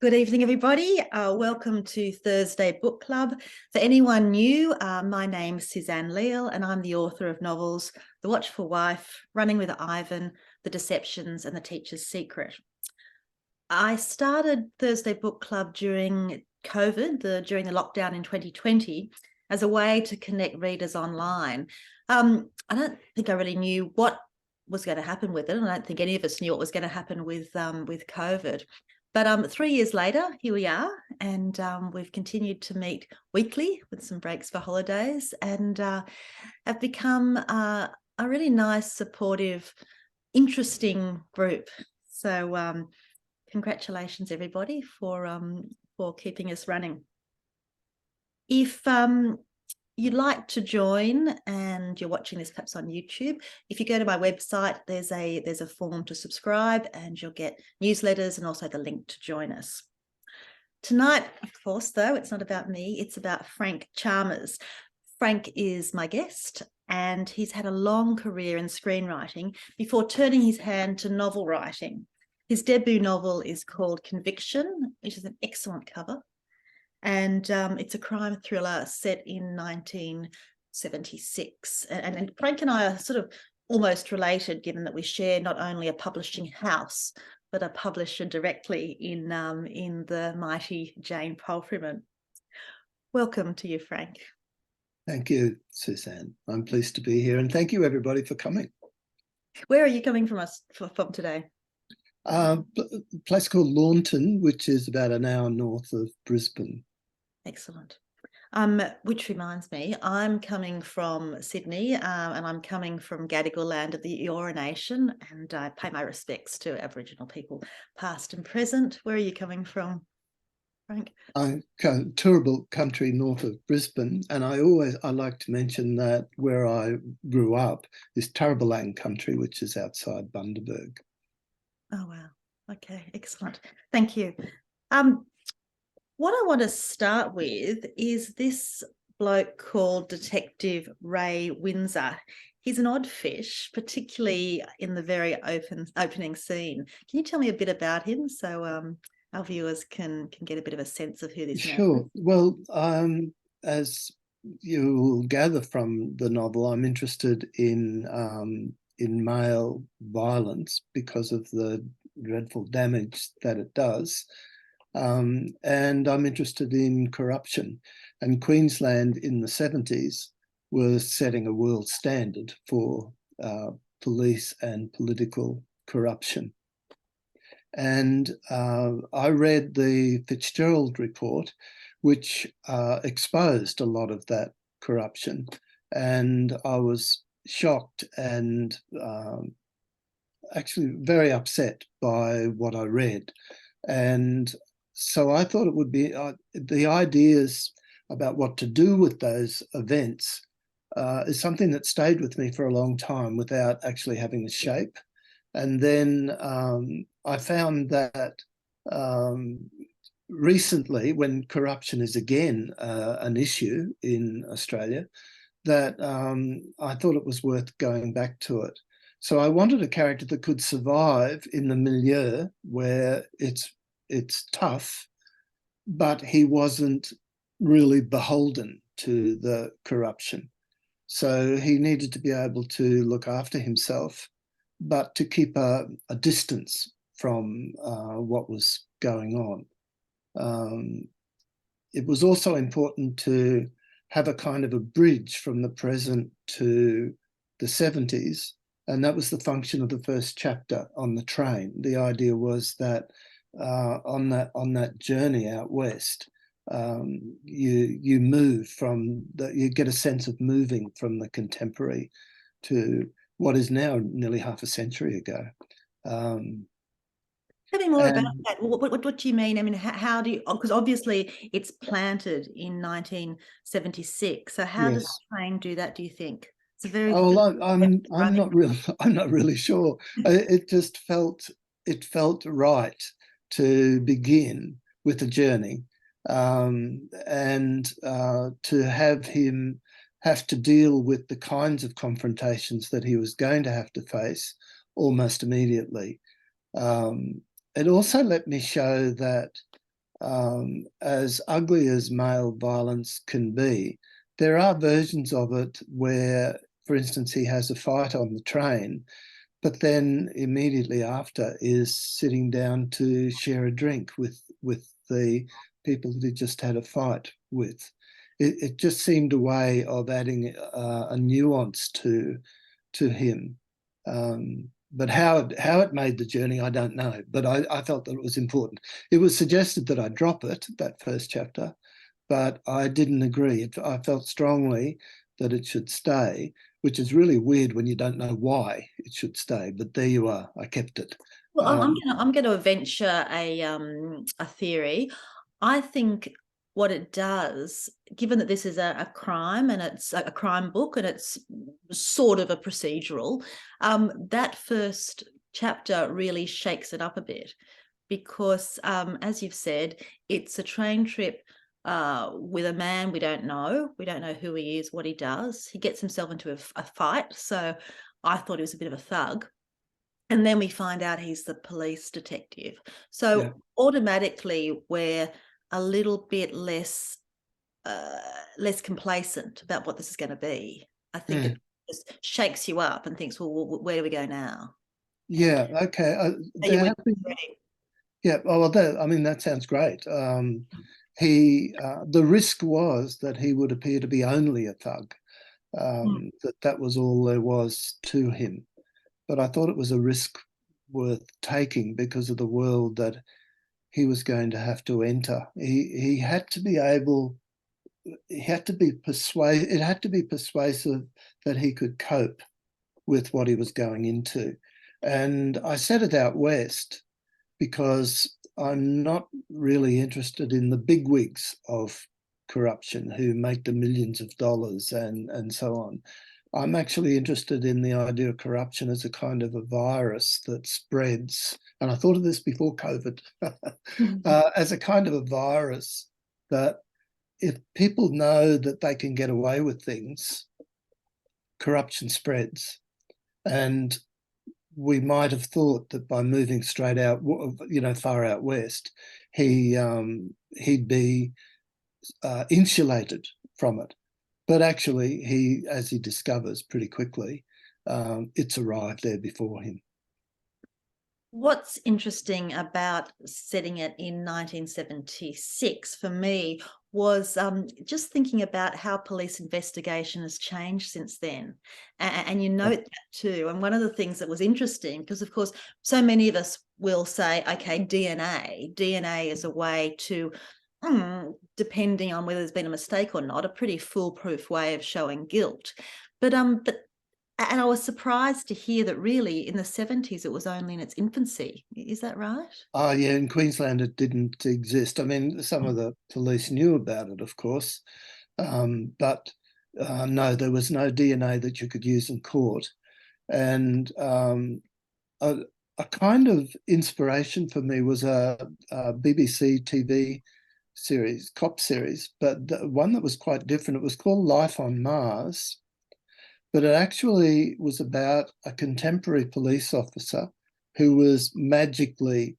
Good evening, everybody. Welcome to Thursday Book Club. For anyone new, my name's Suzanne Leal, and I'm the author of novels The Watchful Wife, Running with Ivan, The Deceptions, and The Teacher's Secret. I started Thursday Book Club during COVID, during the lockdown in 2020, as a way to connect readers online. I don't think I really knew what was going to happen with it, and I don't think any of us knew what was going to happen with COVID. But 3 years later, here we are, and we've continued to meet weekly with some breaks for holidays, and have become a really nice, supportive, interesting group. So congratulations, everybody, for keeping us running. If you'd like to join and you're watching this perhaps on YouTube, if you go to my website, there's a form to subscribe and you'll get newsletters and also the link to join us. Tonight, of course, though, it's not about me, it's about Frank Chalmers. Frank is my guest and he's had a long career in screenwriting before turning his hand to novel writing. His debut novel is called Conviction, which is an excellent cover. And it's a crime thriller set in 1976. And Frank and I are sort of almost related, given that we share not only a publishing house, but a publisher directly in the mighty Jane Palfreyman. Welcome to you, Frank. Thank you, Suzanne. I'm pleased to be here, and thank you, everybody, for coming. Where are you coming from today? A place called Launton, which is about an hour north of Brisbane. Excellent. Which reminds me, I'm coming from Sydney, and I'm coming from Gadigal land of the Eora Nation, and I pay my respects to Aboriginal people, past and present. Where are you coming from, Frank? I'm Turrbal country north of Brisbane, and I like to mention that where I grew up is Turrbal country, which is outside Bundaberg. Oh, wow. Okay, excellent. Thank you. What I want to start with is this bloke called Detective Ray Windsor. He's an odd fish, particularly in the very opening scene. Can you tell me a bit about him so our viewers can get a bit of a sense of who this man is? Sure. Well, as you will gather from the novel, I'm interested in male violence because of the dreadful damage that it does. And I'm interested in corruption. And Queensland in the 70s was setting a world standard for police and political corruption. And I read the Fitzgerald report, which exposed a lot of that corruption. And I was shocked and actually very upset by what I read. And so I thought it would be the ideas about what to do with those events is something that stayed with me for a long time without actually having a shape. And then I found that recently, when corruption is again an issue in Australia, that I thought it was worth going back to it. So I wanted a character that could survive in the milieu where it's tough, but he wasn't really beholden to the corruption. So he needed to be able to look after himself, but to keep a distance from what was going on. It was also important to have a kind of a bridge from the present to the 70s, and that was the function of the first chapter on the train. The idea was that on that journey out west, you move you get a sense of moving from the contemporary to what is now nearly half a century ago. Tell me more about that. What do you mean? I mean, how do you? Because obviously it's planted in 1976. So how does the train do that? Do you think? It's a very. Oh, I'm not really sure. It just felt right to begin with a journey, and to have him have to deal with the kinds of confrontations that he was going to have to face almost immediately. It also let me show that as ugly as male violence can be, there are versions of it where, for instance, he has a fight on the train, but then immediately after is sitting down to share a drink with the people that he just had a fight with. It just seemed a way of adding a nuance to him. But how it made the journey, I don't know. But I felt that it was important. It was suggested that I drop it, that first chapter, but I didn't agree. I felt strongly that it should stay, which is really weird when you don't know why it should stay. But there you are. I kept it. Well, I'm gonna venture a theory. I think what it does, given that this is a crime and it's a crime book and it's sort of a procedural, that first chapter really shakes it up a bit because, as you've said, it's a train trip with a man we don't know. We don't know who he is, what he does. He gets himself into a fight. So I thought he was a bit of a thug. And then we find out he's the police detective. So Yeah. automatically we're a little bit less complacent about what this is going to be. I think it just shakes you up and thinks, well, where do we go now? Yeah. Okay. Yeah. Oh, well, that sounds great. The risk was that he would appear to be only a thug. That was all there was to him. But I thought it was a risk worth taking because of the world that he was going to have to enter. He had to be able. He had to be persuasive. It had to be persuasive that he could cope with what he was going into. And I said it out west because I'm not really interested in the bigwigs of corruption who make the millions of dollars and so on. I'm actually interested in the idea of corruption as a kind of a virus that spreads. And I thought of this before COVID, as a kind of a virus that if people know that they can get away with things, corruption spreads. And we might have thought that by moving straight out, far out west, he'd be insulated from it. But actually, as he discovers pretty quickly, it's arrived there before him. What's interesting about setting it in 1976 for me was just thinking about how police investigation has changed since then. And you note that too. And one of the things that was interesting, because of course, so many of us will say, okay, DNA is a way to, depending on whether there's been a mistake or not, a pretty foolproof way of showing guilt. But and I was surprised to hear that really in the 70s it was only in its infancy. Is that right? Oh, yeah, in Queensland it didn't exist. I mean, some of the police knew about it, of course, but no, there was no DNA that you could use in court. And a kind of inspiration for me was a BBC TV series, cop series, but the one that was quite different. It was called Life on Mars, but it actually was about a contemporary police officer who was magically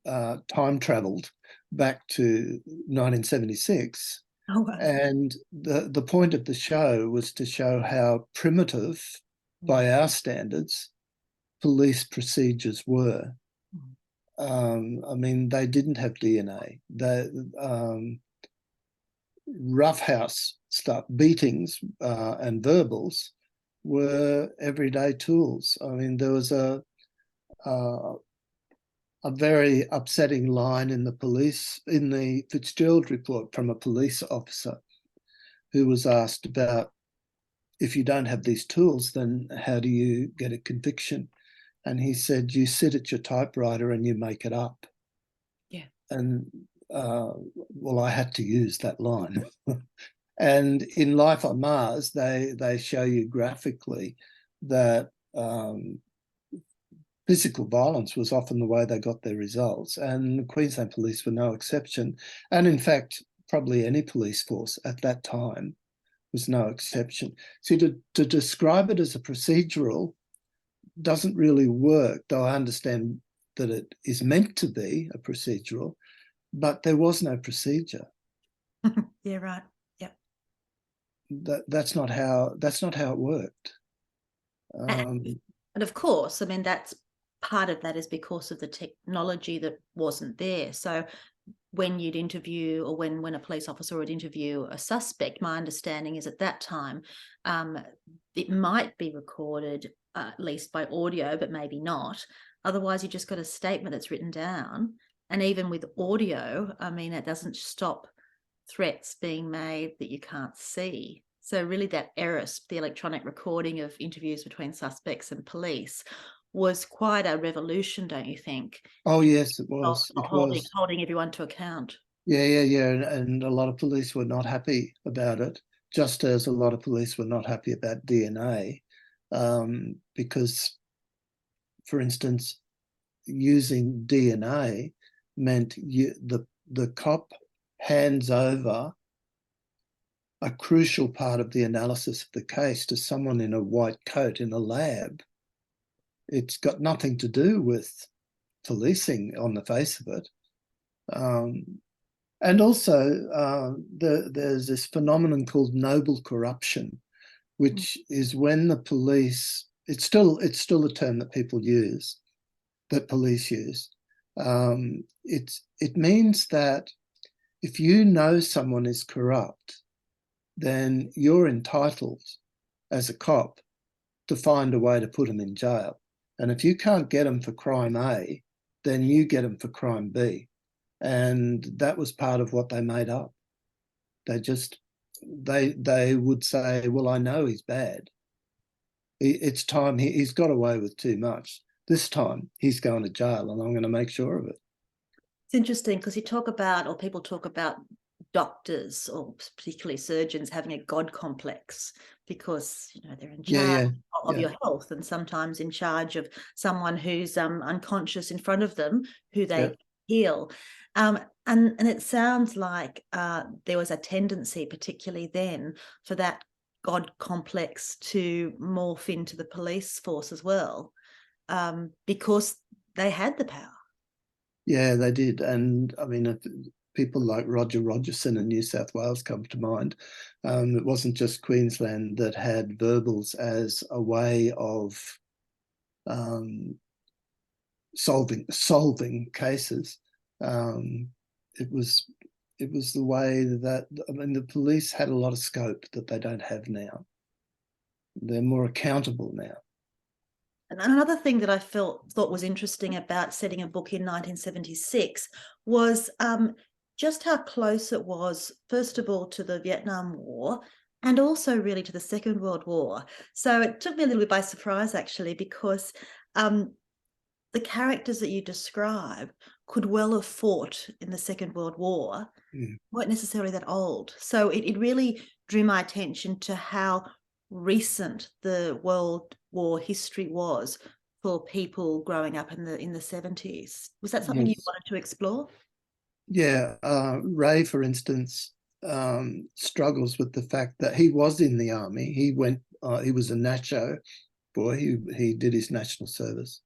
time traveled back to 1976. Oh, wow. And the point of the show was to show how primitive, by our standards, police procedures were. I mean, they didn't have DNA. Roughhouse stuff, beatings and verbals were everyday tools. I mean, there was a very upsetting line in the Fitzgerald report from a police officer who was asked about, if you don't have these tools, then how do you get a conviction? And he said, you sit at your typewriter and you make it up. Yeah. And well, I had to use that line. And in Life on Mars, they show you graphically that physical violence was often the way they got their results, and Queensland Police were no exception. And in fact, probably any police force at that time was no exception. See, to describe it as a procedural doesn't really work, though I understand that it is meant to be a procedural. but there was no procedure. Yeah, right. Yeah. That's not how it worked. And of course, I mean, that's part of that is because of the technology that wasn't there. So when you'd interview, or when a police officer would interview a suspect, my understanding is at that time, it might be recorded at least by audio, but maybe not. Otherwise, you just got a statement that's written down. And even with audio, I mean, it doesn't stop threats being made that you can't see. So really that ERIS, the electronic recording of interviews between suspects and police, was quite a revolution, don't you think? Oh yes, it was. It was. Holding everyone to account. Yeah. And a lot of police were not happy about it, just as a lot of police were not happy about DNA, because, for instance, using DNA meant the cop hands over a crucial part of the analysis of the case to someone in a white coat in a lab. It's got nothing to do with policing on the face of it. And also, there's this phenomenon called noble corruption, which is when the police, it's still a term that people use, that police use. It means that if you know someone is corrupt, then you're entitled as a cop to find a way to put them in jail. And if you can't get them for crime A, then you get them for crime B. And that was part of what they made up. They would say, well, I know he's bad. It's time he's got away with too much. This time he's going to jail and I'm going to make sure of it. It's interesting because people talk about doctors, or particularly surgeons, having a God complex because, you know, they're in charge of your health, and sometimes in charge of someone who's unconscious in front of them, who they heal. And it sounds like there was a tendency, particularly then, for that God complex to morph into the police force as well, because they had the power. Yeah, they did. And I mean, people like Roger Rogerson in New South Wales come to mind. It wasn't just Queensland that had verbals as a way of solving cases. It was the way that, I mean, the police had a lot of scope that they don't have now. They're more accountable now. And another thing that I thought was interesting about setting a book in 1976 was just how close it was, first of all, to the Vietnam War, and also really to the Second World War. So it took me a little bit by surprise, actually, because the characters that you describe could well have fought in the Second World War, weren't necessarily that old. So it really drew my attention to how recent the World War history was for people growing up in the 70s. Was that something you wanted to explore? Yeah, Ray, for instance, struggles with the fact that he was in the army. He was a Nacho boy. He did his national service.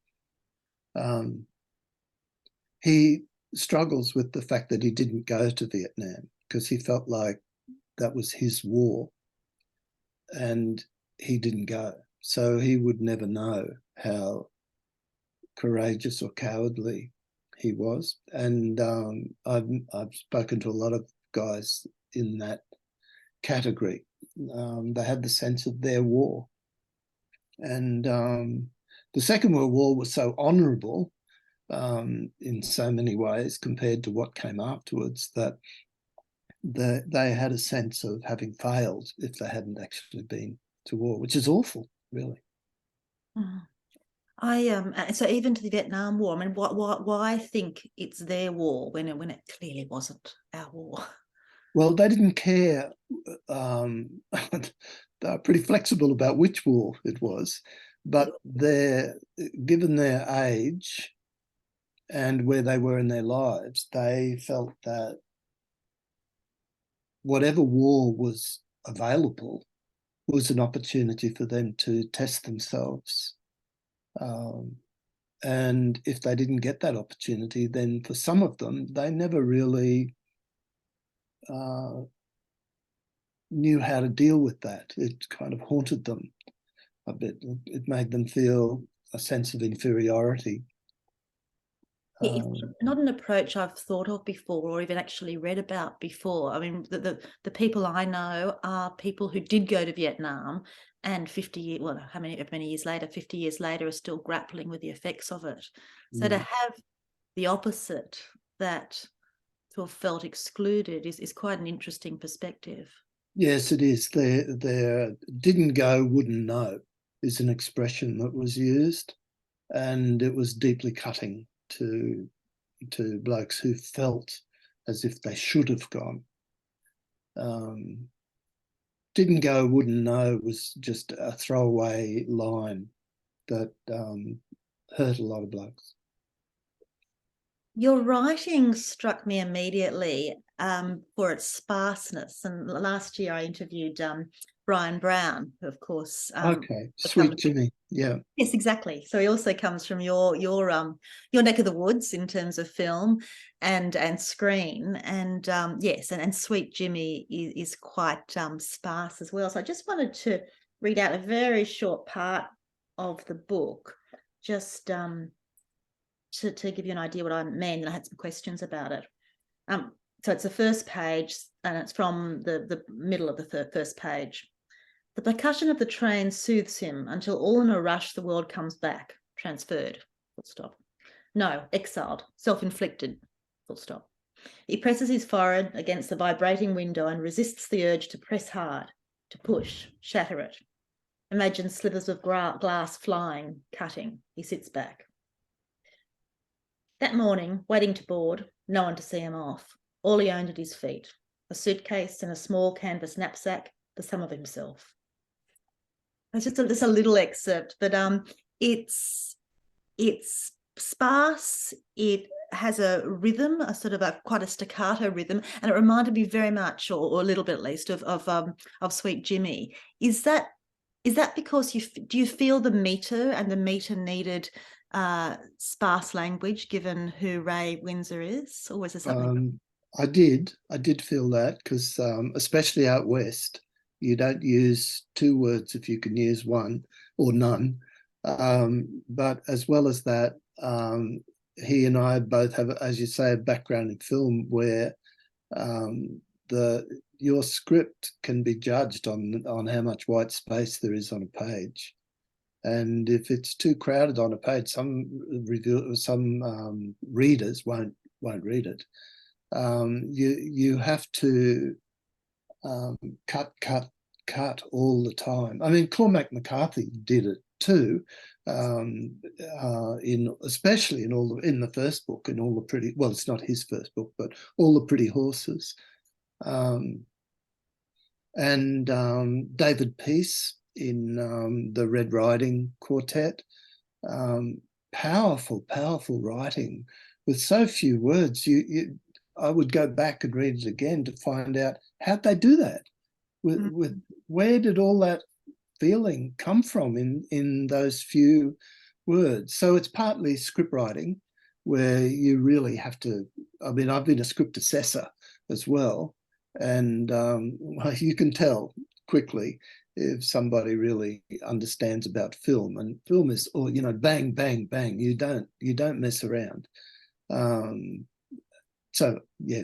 He struggles with the fact that he didn't go to Vietnam because he felt like that was his war, and he didn't go. So he would never know how courageous or cowardly he was. And I've spoken to a lot of guys in that category. They had the sense of their war. And the Second World War was so honourable in so many ways compared to what came afterwards, that they had a sense of having failed if they hadn't actually been to war, which is awful, really. So even to the Vietnam War, I mean, why think it's their war when it clearly wasn't our war? Well, they didn't care. They're pretty flexible about which war it was, but given their age and where they were in their lives, they felt that whatever war was available was an opportunity for them to test themselves And if they didn't get that opportunity, then for some of them, they never really knew how to deal with that. It kind of haunted them a bit. It made them feel a sense of inferiority. It's not an approach I've thought of before or even actually read about before. I mean, the people I know are people who did go to Vietnam and 50 years, well, how many years later, 50 years later, are still grappling with the effects of it. So to have the opposite, that to have felt excluded, is quite an interesting perspective. Yes, it is. There didn't go, wouldn't know is an expression that was used, and it was deeply cutting to blokes who felt as if they should have gone. Didn't go, wouldn't know was just a throwaway line that hurt a lot of blokes. Your writing struck me immediately for its sparseness. And last year I interviewed Brian Brown, who of course Okay, Sweet Jimmy, yeah. Yes, exactly. So he also comes from your neck of the woods in terms of film and screen, and yes, and Sweet Jimmy is quite sparse as well. So I just wanted to read out a very short part of the book, just to give you an idea what I meant, and I had some questions about it. So it's the first page, and it's from the middle of the first page. The percussion of the train soothes him until all in a rush the world comes back, transferred, full stop. No, exiled, self-inflicted, full stop. He presses his forehead against the vibrating window and resists the urge to press hard, to push, shatter it. Imagine slivers of glass flying, cutting. He sits back. That morning, waiting to board, no one to see him off. All he owned at his feet, a suitcase and a small canvas knapsack, the sum of himself. It's just a little excerpt, but it's sparse. It has a rhythm, a sort of quite a staccato rhythm, and it reminded me very much, or a little bit at least, of Sweet Jimmy. Is that because do you feel the meter and the meter needed sparse language given who Ray Windsor is, or was there something? I did feel that, because especially out west, you don't use two words if you can use one or none. But as well as that, he and I both have, as you say, a background in film where your script can be judged on how much white space there is on a page. And if it's too crowded on a page, some readers won't read it. You have to cut all the time. I mean, Cormac McCarthy did it too, especially in the first book, in all the pretty. Well, it's not his first book, but All the Pretty Horses, and David Peace in the Red Riding Quartet. Powerful writing with so few words. I would go back and read it again to find out how'd they do that. With where did all that feeling come from in those few words? So it's partly script writing, where you really have to. I mean, I've been a script assessor as well, and you can tell quickly if somebody really understands about film. And film is, bang, bang, bang. You don't mess around. So, yeah.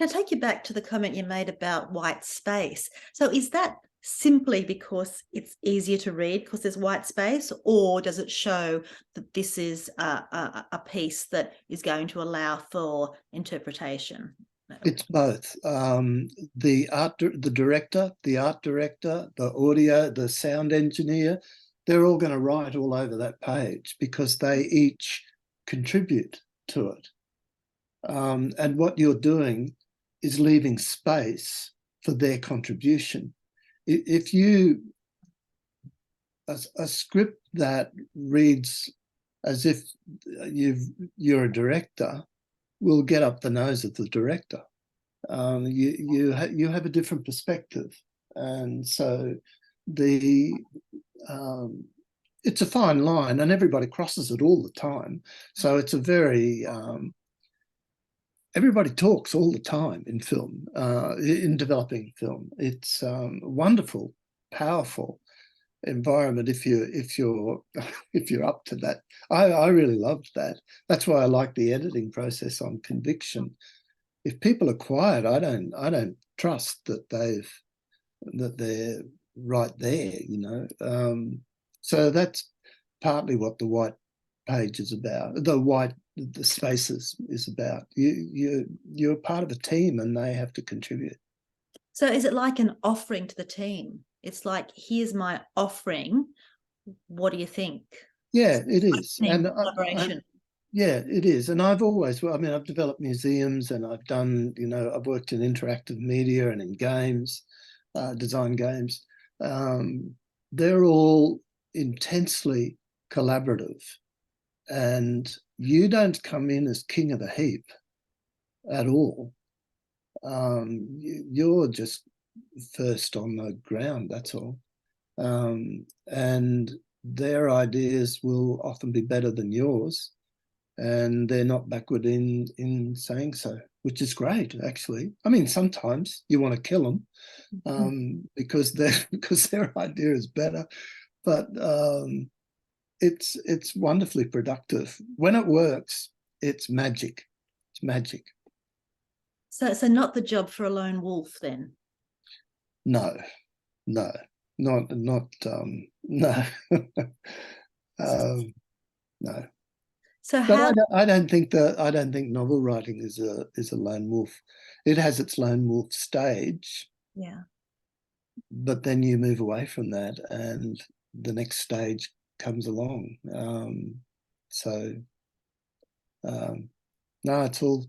Now, take you back to the comment you made about white space. So is that simply because it's easier to read because there's white space, or does it show that this is a piece that is going to allow for interpretation? It's both. The art director, the audio, the sound engineer, they're all going to write all over that page because they each contribute to it. And what you're doing is leaving space for their contribution. If a script that reads as if you're a director will get up the nose of the director. You have a different perspective, and so it's it's a fine line, and everybody crosses it all the time. So it's a very everybody talks all the time in film, in developing film. It's wonderful, powerful environment if you're if you're up to that. I really loved that. That's why I like the editing process on Conviction. If people are quiet, I don't trust that they're right there, you know. So that's partly what the white page is about. The spaces is about. You're part of a team, and they have to contribute. So is it like an offering to the team? It's like, here's my offering. What do you think? Yeah, it is, Team and collaboration. yeah, it is. And I've always, well, I mean, I've developed museums, and I've done, you know, I've worked in interactive media and in games, design games. Um, they're all intensely collaborative, and you don't come in as king of the heap at all. You're just first on the ground, that's all. And their ideas will often be better than yours, and they're not backward in saying so, which is great, actually. I mean, sometimes you want to kill them because their idea is better, but it's wonderfully productive when it works. It's magic. It's magic. So not the job for a lone wolf then. No, no, not no, no. So But how I don't think novel writing is a lone wolf. It has its lone wolf stage, yeah. but then you move away from that, and the next stage comes along. So no, it's all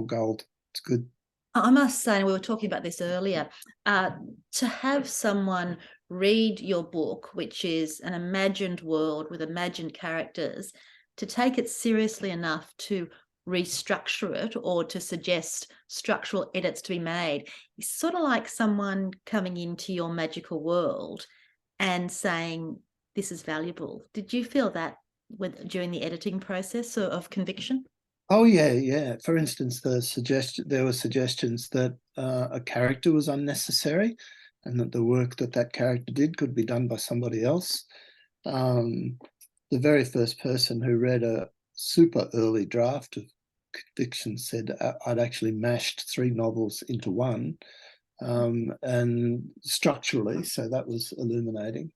gold. It's good. I must say, and we were talking about this earlier, to have someone read your book, which is an imagined world with imagined characters, to take it seriously enough to restructure it or to suggest structural edits to be made, is sort of like someone coming into your magical world and saying, this is valuable. Did you feel that during the editing process of Conviction? Oh yeah, yeah. For instance, there were suggestions that a character was unnecessary, and that the work that character did could be done by somebody else. Um, the very first person who read a super early draft of Conviction said I'd actually mashed 3 novels into one, and structurally, so that was illuminating.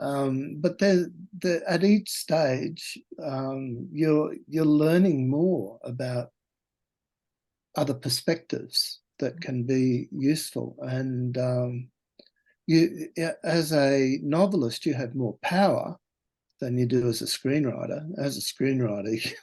But at each stage, you're learning more about other perspectives that can be useful. And you, as a novelist, you have more power than you do as a screenwriter. As a screenwriter,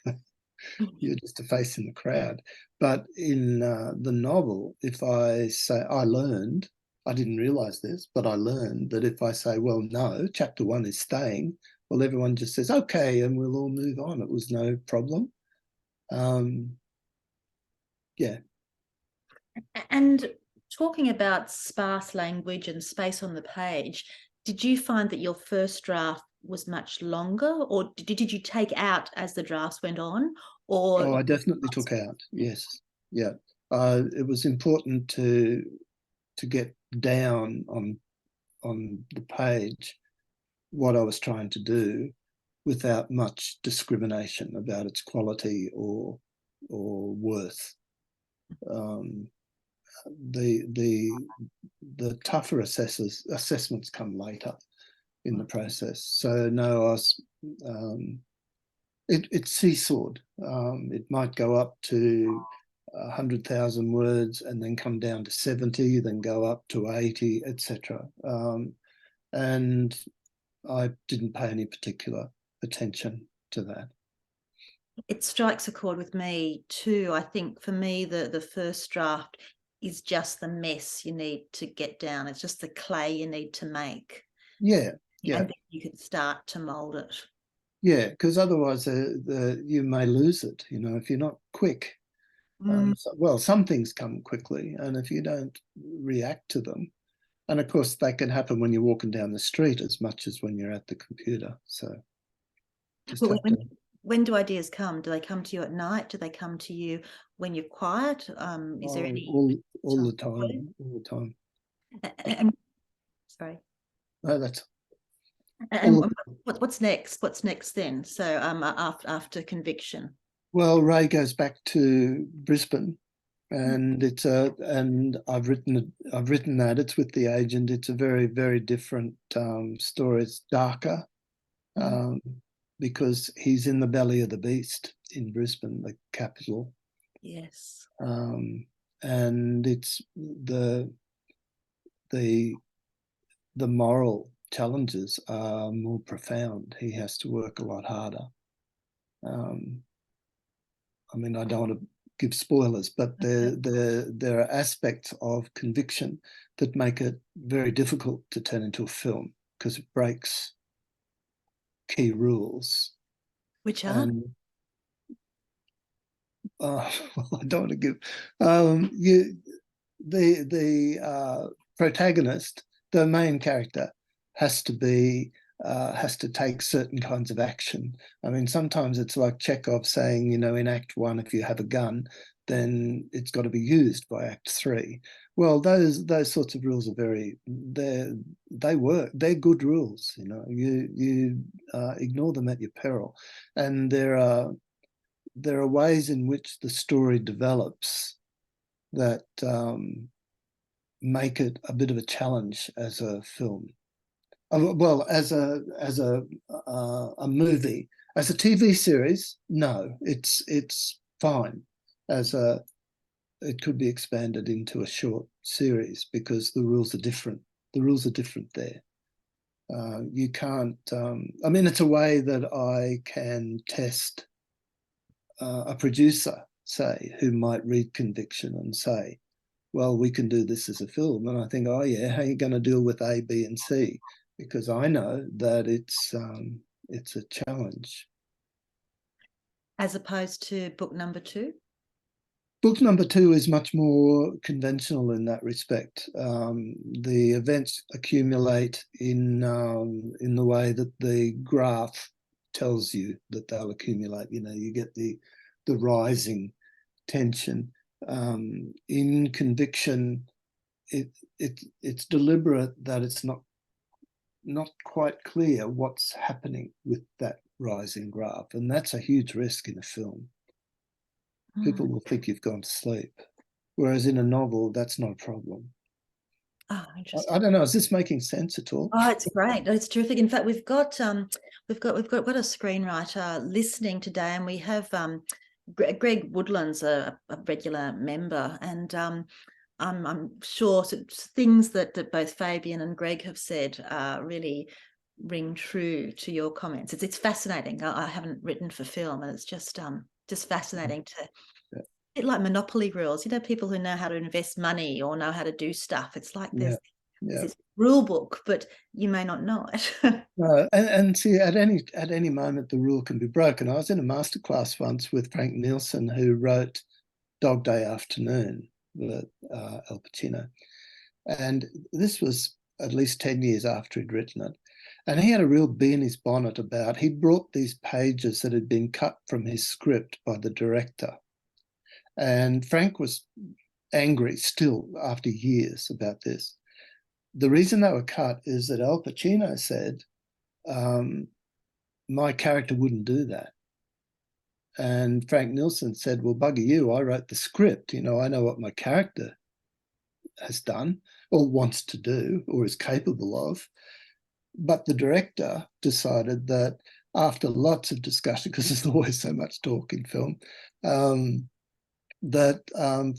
you're just a face in the crowd. But in the novel, if I say I didn't realize this, but I learned that if I say, well, no, chapter 1 is staying, well, everyone just says, okay, and we'll all move on. It was no problem. Yeah. And talking about sparse language and space on the page, did you find that your first draft was much longer, or did you take out as the drafts went on? Oh, Or I definitely took out. Yes. Yeah. It was important to get down on the page what I was trying to do without much discrimination about its quality or worth. Um, the tougher assessments come later in the process. So no, it seesawed. It might go up to 100,000 words and then come down to 70, then go up to 80, etc. And I didn't pay any particular attention to that. it strikes a chord with me too. I think for me, the first draft is just the mess you need to get down. It's just the clay you need to make. Yeah, yeah. And then you can start to mold it. Yeah, because otherwise you may lose it, you know, if you're not quick. Well, some things come quickly, and if you don't react to them, And of course, they can happen when you're walking down the street as much as when you're at the computer. So just But have to. when do ideas come? Do they come to you at night? Do they come to you when you're quiet? Is there any All time? the time, all the time. And, sorry. No, that's And all. what's next? What's next then? So after conviction. Well, Ray goes back to Brisbane, and and I've written that. It's with the agent. It's a very, very different story. It's darker um, because he's in the belly of the beast in Brisbane, the capital. Yes. And it's the moral challenges are more profound. He has to work a lot harder. I mean, I don't want to give spoilers, but there are aspects of conviction that make it very difficult to turn into a film because it breaks key rules. Which are? And well, I don't want to give the protagonist, the main character, has to take certain kinds of action. I mean, sometimes it's like Chekhov saying, in Act 1, if you have a gun, then it's got to be used by Act 3. Well, those sorts of rules are they work. They're good rules. You ignore them at your peril, and there are ways in which the story develops that make it a bit of a challenge as a film. Well, as a movie, as a TV series, no, it's fine. It could be expanded into a short series because the rules are different. The rules are different there. You can't. I mean, it's a way that I can test a producer, say, who might read Conviction and say, well, we can do this as a film. And I think, oh yeah, how are you going to deal with A, B, and C? Because I know that it's a challenge. As opposed to book number 2? Book number 2 is much more conventional in that respect. The events accumulate in the way that the graph tells you that they'll accumulate. You get the rising tension. In Conviction, it's deliberate that it's not quite clear what's happening with that rising graph, and that's a huge risk in a film. People will think you've gone to sleep, whereas in a novel, that's not a problem. Oh, interesting. I don't know. Is this making sense at all? Oh, it's great. It's terrific. In fact, we've got a screenwriter listening today, and we have Greg Woodland's a regular member, and I'm sure things that both Fabian and Greg have said really ring true to your comments. It's fascinating. I haven't written for film, and it's just fascinating to. Yeah. A bit like monopoly rules, people who know how to invest money or know how to do stuff. It's like there's this rule book, but you may not know it. No, and see, at any moment the rule can be broken. I was in a masterclass once with Frank Nielsen, who wrote Dog Day Afternoon with Al Pacino, and this was at least 10 years after he'd written it. And he had a real bee in his bonnet about, he brought these pages that had been cut from his script by the director. And Frank was angry still after years about this. The reason they were cut is that Al Pacino said, my character wouldn't do that. And Frank Nielsen said, well, bugger you, I wrote the script. I know what my character has done or wants to do or is capable of. But the director decided that after lots of discussion, because there's always so much talk in film, that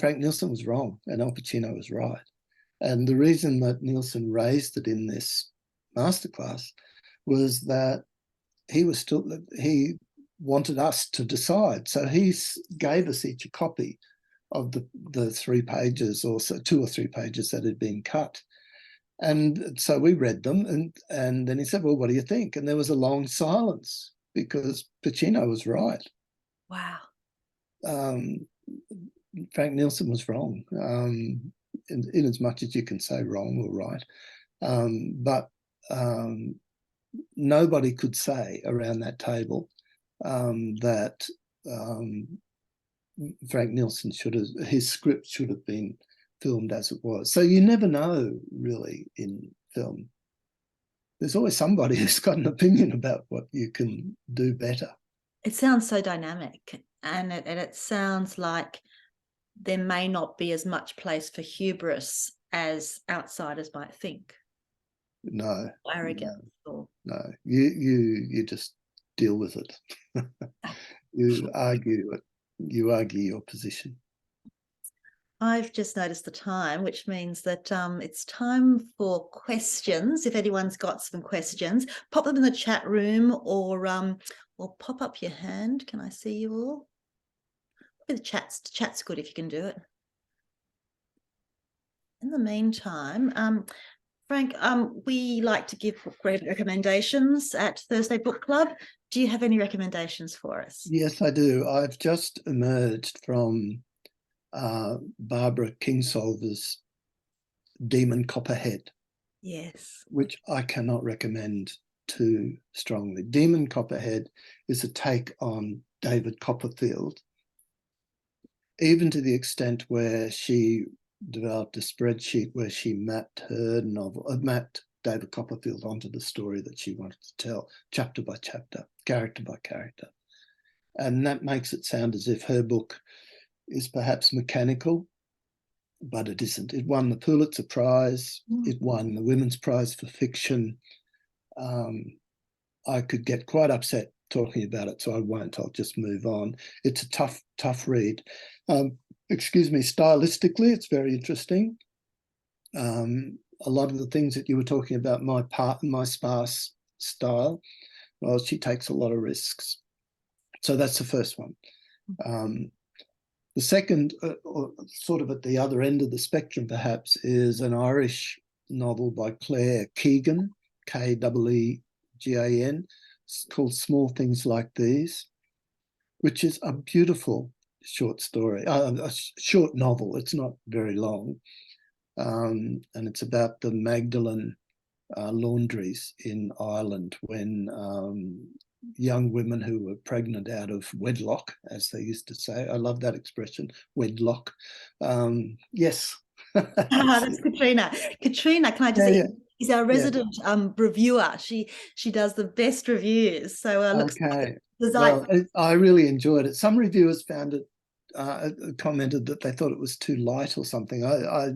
Frank Nielsen was wrong and Al Pacino was right. And the reason that Nielsen raised it in this masterclass was that he wanted us to decide. So he gave us each a copy of the 3 pages or so, 2 or 3 pages that had been cut. And so we read them, and then he said, well, what do you think? And there was a long silence because Pacino was right. Wow. Frank Nielsen was wrong. in as much as you can say wrong or right. But nobody could say around that table that Frank Nielsen his script should have been filmed as it was. So you never know, really, in film. There's always somebody who's got an opinion about what you can do better. It sounds so dynamic, and it sounds like there may not be as much place for hubris as outsiders might think. No, Arrogance. no. You just deal with it. You argue it. You argue your position. I've just noticed the time, which means that it's time for questions. If anyone's got some questions, pop them in the chat room, or pop up your hand. Can I see you all? The chat's good if you can do it. In the meantime, Frank, we like to give great recommendations at Thursday Book Club. Do you have any recommendations for us? Yes, I do. I've just emerged from Barbara Kingsolver's Demon Copperhead. Yes. Which I cannot recommend too strongly. Demon Copperhead is a take on David Copperfield, even to the extent where she developed a spreadsheet where she mapped David Copperfield onto the story that she wanted to tell, chapter by chapter, character by character. And that makes it sound as if her book is perhaps mechanical, but it isn't. It won the Pulitzer Prize. It won the Women's Prize for Fiction. I could get quite upset talking about it, so I won't. I'll just move on. It's a tough read. Excuse me, stylistically, it's very interesting. A lot of the things that you were talking about, my sparse style, well, she takes a lot of risks. So that's the first one. The second, sort of at the other end of the spectrum, perhaps, is an Irish novel by Claire Keegan, Keegan. It's called Small Things Like These, which is a beautiful short story, a short novel. It's not very long. And it's about the Magdalen laundries in Ireland when young women who were pregnant out of wedlock, as they used to say. I love that expression, wedlock. Yes. That's Katrina. Katrina, can I just say, is our resident reviewer. She does the best reviews. So looks okay. Like well, I really enjoyed it. Some reviewers found it, commented that they thought it was too light or something. I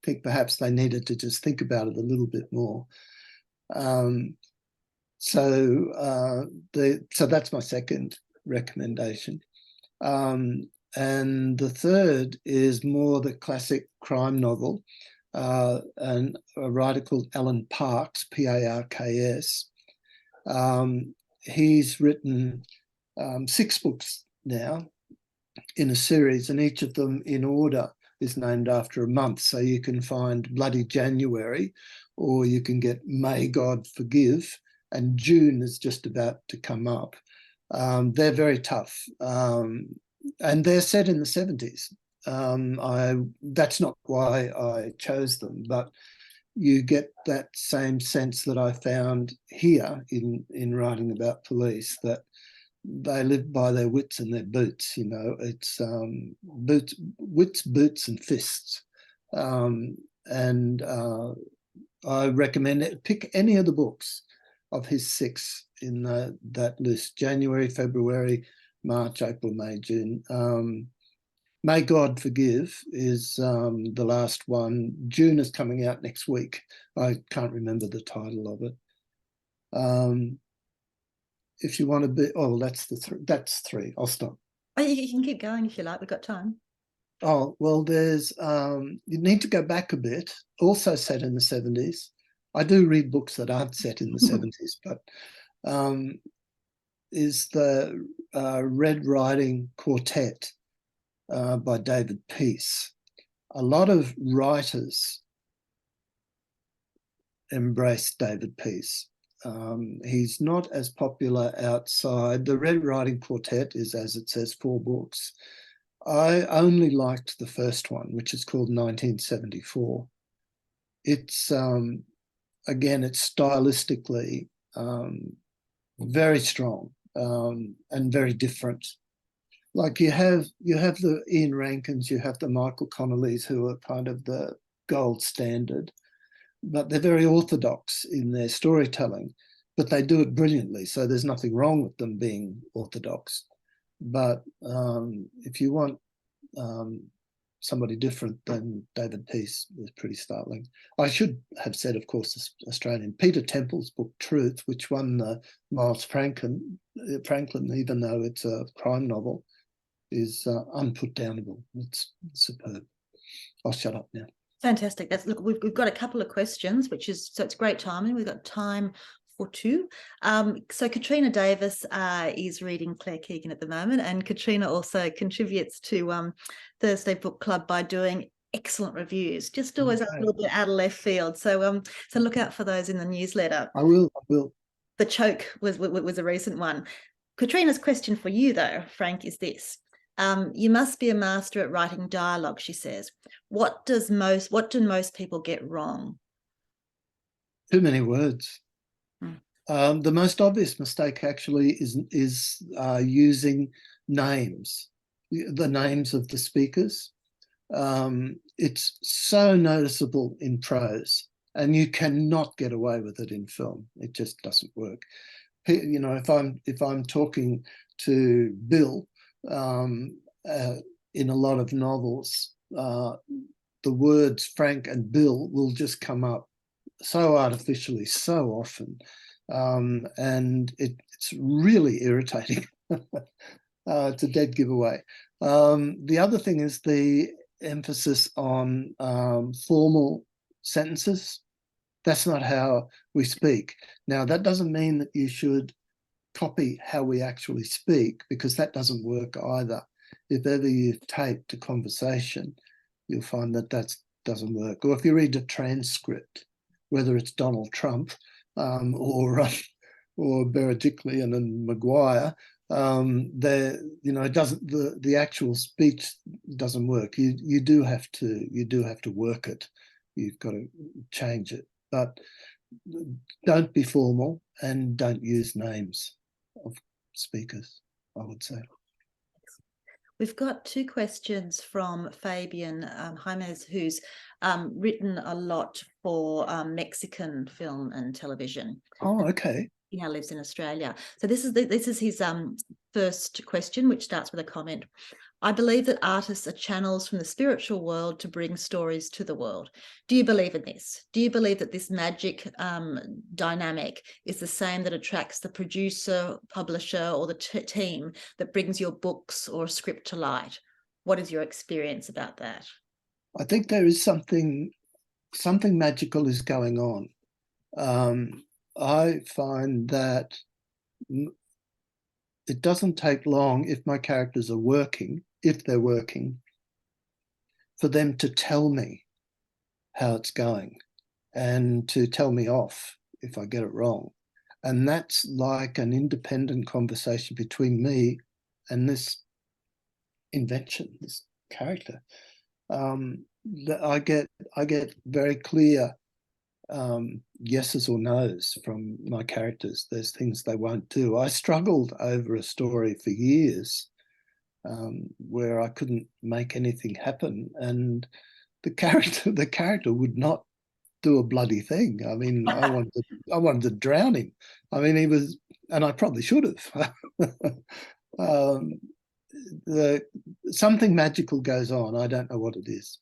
think perhaps they needed to just think about it a little bit more. So that's my second recommendation. And the third is more the classic crime novel, and a writer called Alan Parks, Parks. He's written 6 books now in a series, and each of them in order is named after a month. So you can find Bloody January, or you can get May God Forgive, and June is just about to come up. They're very tough, and they're set in the 70s. That's not why I chose them, but you get that same sense that I found here in writing about police, that they live by their wits and their boots. You know, it's wits, boots, and fists. And I recommend it. Pick any of the books of his 6 in that list: January, February, March, April, May, June. May God Forgive is the last one. June is coming out next week. I can't remember the title of it. If you want to be, that's 3. I'll stop. Oh, you can keep going if you like. We've got time. Oh, well, there's, you need to go back a bit, also set in the 70s. I do read books that aren't set in the 70s, but is the Red Riding Quartet by David Peace. A lot of writers embrace David Peace. He's not as popular outside. The Red Riding Quartet is, as it says, 4 books. I only liked the first one, which is called 1974. It's again, it's stylistically very strong and very different. Like you have the Ian Rankins, you have the Michael Connollys, who are kind of the gold standard, but they're very orthodox in their storytelling, but they do it brilliantly. So there's nothing wrong with them being orthodox. But if you want somebody different, then David Peace is pretty startling. I should have said, of course, Australian. Peter Temple's book Truth, which won the Miles Franklin, even though it's a crime novel, is unputdownable. It's superb. I'll shut up now. Fantastic. Look, we've got a couple of questions, so it's great timing. We've got time for two. So Katrina Davis is reading Claire Keegan at the moment, and Katrina also contributes to Thursday Book Club by doing excellent reviews, just always a little bit out of left field. So look out for those in the newsletter. I will. The Choke was a recent one. Katrina's question for you, though, Frank, is this. You must be a master at writing dialogue, she says. What do most people get wrong? Too many words. The most obvious mistake actually is using names, the names of the speakers. It's so noticeable in prose, and you cannot get away with it in film. It just doesn't work. You know, if I'm talking to Bill, in a lot of novels, the words Frank and Bill will just come up so artificially, so often, and it's really irritating. It's a dead giveaway. The other thing is the emphasis on formal sentences. That's not how we speak. Now, that doesn't mean that you should copy how we actually speak, because that doesn't work either. If ever you've taped a conversation, you'll find that doesn't work. Or if you read a transcript, whether it's Donald Trump or Berejiklian and Maguire, it doesn't, the actual speech doesn't work. You do have to work it. You've got to change it, but don't be formal and don't use names of speakers, I would say. We've got two questions from Fabian Jaimez, who's written a lot for Mexican film and television. Oh, okay. He now lives in Australia. So this is his first question, which starts with a comment. I believe that artists are channels from the spiritual world to bring stories to the world. Do you believe in this? Do you believe that this magic dynamic is the same that attracts the producer, publisher, or the team that brings your books or a script to light? What is your experience about that? I think there is something magical is going on. I find that it doesn't take long, if my characters are working, if they're working, for them to tell me how it's going and to tell me off if I get it wrong. And that's like an independent conversation between me and this invention, this character. I get very clear yeses or nos from my characters. There's things they won't do. I struggled over a story for years where I couldn't make anything happen, and the character would not do a bloody thing. I mean, I wanted to drown him. I mean, he was, and I probably should have. Something magical goes on. I don't know what it is.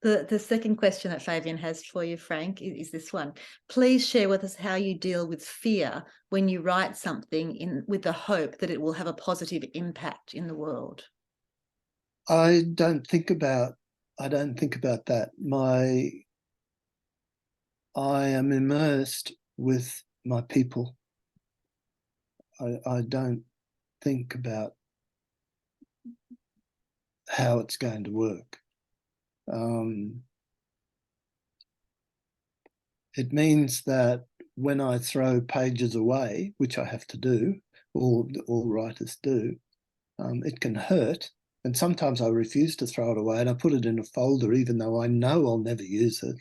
The second question that Fabian has for you, Frank, is this one. Please share with us how you deal with fear when you write something with the hope that it will have a positive impact in the world. I don't think about that. I am immersed with my people. I don't think about how it's going to work. It means that when I throw pages away, which I have to do, all writers do, it can hurt, And sometimes I refuse to throw it away and I put it in a folder, even though I know I'll never use it.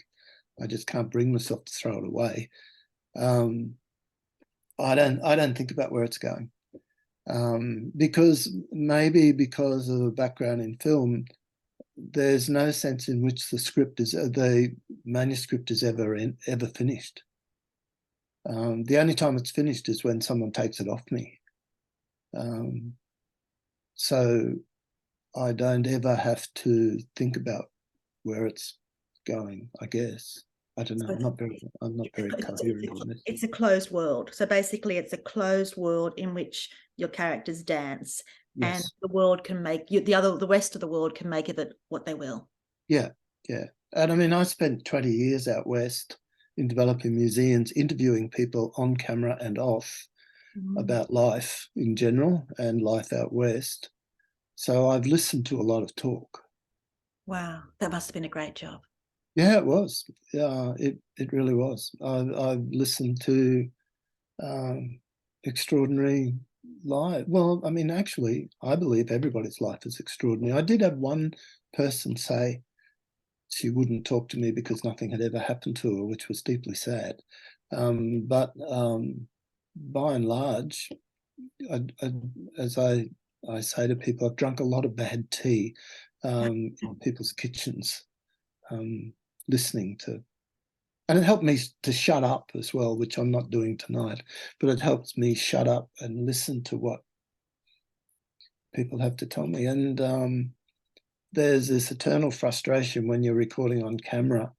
I just can't bring myself to throw it away. I don't think about where it's going. Because of a background in film, there's no sense in which the manuscript is ever finished. The only time it's finished is when someone takes it off me. So I don't ever have to think about where it's going, I guess. I don't know. I'm not very coherent on this. It's a closed world. So basically it's a closed world in which your characters dance. Yes. And the world can make the rest of the world can make of it what they will. Yeah. And I mean, I spent 20 years out west in developing museums, interviewing people on camera and off about life in general and life out west. So I've listened to a lot of talk. Wow, that must have been a great job. Yeah, it was. Yeah, it really was. I've listened to extraordinary life. Well, I mean, actually, I believe everybody's life is extraordinary. I did have one person say she wouldn't talk to me because nothing had ever happened to her, which was deeply sad. But by and large, as I say to people, I've drunk a lot of bad tea in people's kitchens, listening to, and it helped me to shut up as well, which I'm not doing tonight, but it helps me shut up and listen to what people have to tell me. And there's this eternal frustration when you're recording on camera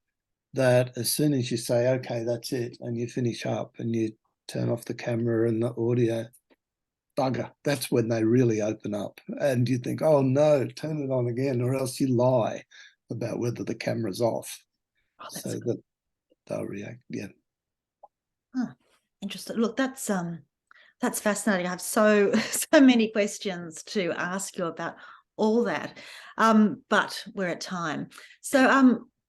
that as soon as you say, okay, that's it, and you finish up and you turn off the camera and the audio, bugger, that's when they really open up. And you think, oh no, turn it on again, or else you lie about whether the camera's off. So that they'll react. Yeah. Huh. Interesting. Look, that's fascinating. I have so many questions to ask you about all that. But we're at time. So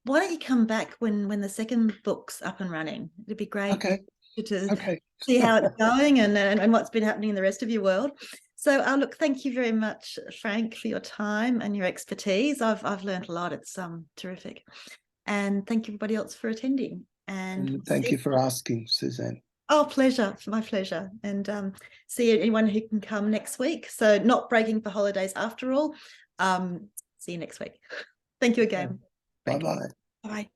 why don't you come back when the second book's up and running? It'd be great to see how it's going and what's been happening in the rest of your world. So look, thank you very much, Frank, for your time and your expertise. I've learned a lot. It's terrific. And thank you everybody else for attending. And thank you for asking, Suzanne. Oh, pleasure. My pleasure. And see anyone who can come next week. So not breaking for holidays after all. See you next week. Thank you again. Bye-bye. Bye.